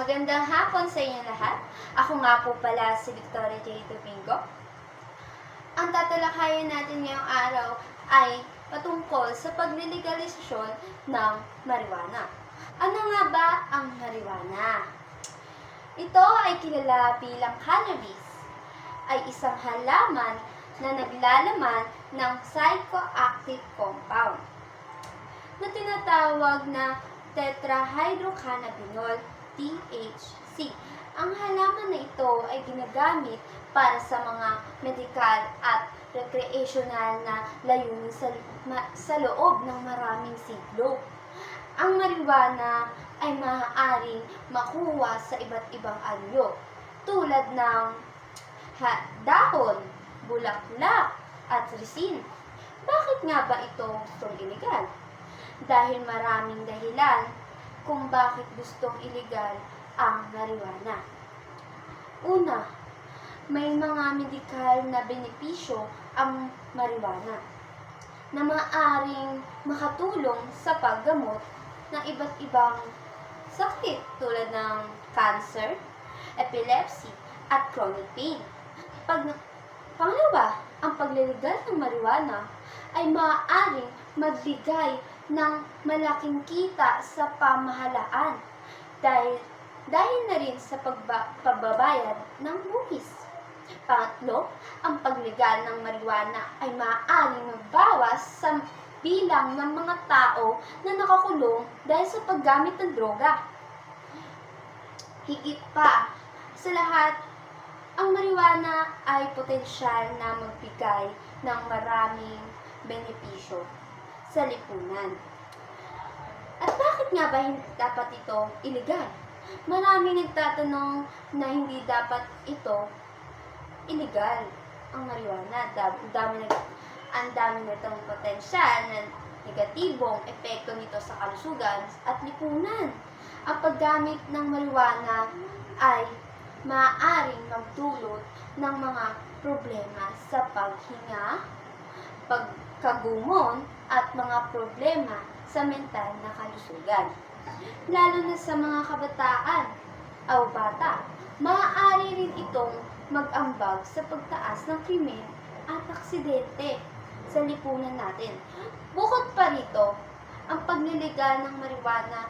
Magandang hapon sa inyo lahat. Ako nga po pala si Victoria J. Domingo. Ang tatalakayin natin ngayong araw ay patungkol sa paglilegalisasyon ng marijuana. Ano nga ba ang marijuana? Ito ay kilala bilang cannabis, ay isang halaman na naglalaman ng psychoactive compound na tinatawag na tetrahydrocannabinol, THC. Ang halaman na ito ay ginagamit para sa mga medikal at recreational na layunin sa loob ng maraming siglo. Ang marijuana ay maaaring makuha sa iba't ibang anyo tulad ng dahon, bulaklak, at resin. Bakit nga ba ito gustong iligal? Dahil maraming dahilan kung bakit gustong iligal ang marijuana. Una, may mga medikal na benepisyo ang marijuana na maaaring makatulong sa paggamot ng iba't ibang sakit tulad ng cancer, epilepsy, at chronic pain. Pangalawa, ang pagliligal ng marijuana ay maaaring magbigay ng malaking kita sa pamahalaan dahil na rin sa pagbabayad ng buwis. Pangatlo, ang pagligal ng marijuana ay maaaring magbawas sa bilang ng mga tao na nakakulong dahil sa paggamit ng droga. Higit pa sa lahat, ang marijuana ay potensyal na magbigay ng maraming benepisyo sa lipunan. At bakit nga ba hindi dapat ito iligal? Maraming nagtatanong na hindi dapat ito iligal ang marijuana. Ang dami nitong potensyal na negatibong epekto nito sa kalusugan at lipunan. Ang paggamit ng marijuana ay maaaring magdulot ng mga problema sa paghinga, pagkagumon, at mga problema sa mental na kalusugan. Lalo na sa mga kabataan o bata, maaari rin itong mag-ambag sa pagtaas ng krimen at aksidente sa lipunan natin. Bukod pa rito, ang pagliligal ng marijuana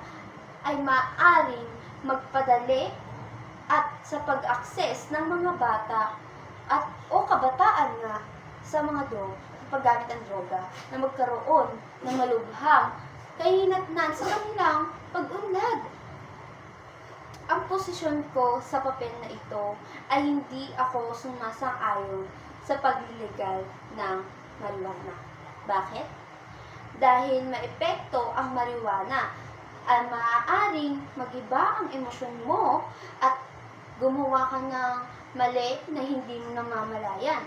ay maaaring magpadali at sa pag-access ng mga bata o kabataan nga sa mga paggamit ng droga na magkaroon ng malubhang kahinatnan sa kanilang pag-unlad. Ang posisyon ko sa papel na ito ay hindi ako sumasang-ayon sa pagliligal ng marijuana. Bakit? Dahil maepekto ang marijuana ay maaaring mag-iba ang emosyon mo at gumawa ka ng mali na hindi mo namamalayan.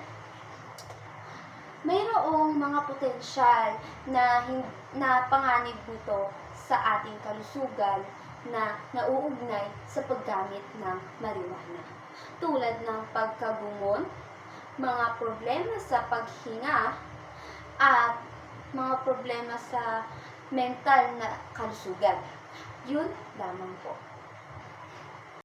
Mayroong mga potensyal na panganib nito sa ating kalusugan na nauugnay sa paggamit ng marijuana. Tulad ng pagkagumon, mga problema sa paghinga, at mga problema sa mental na kalusugan. Yun lamang po.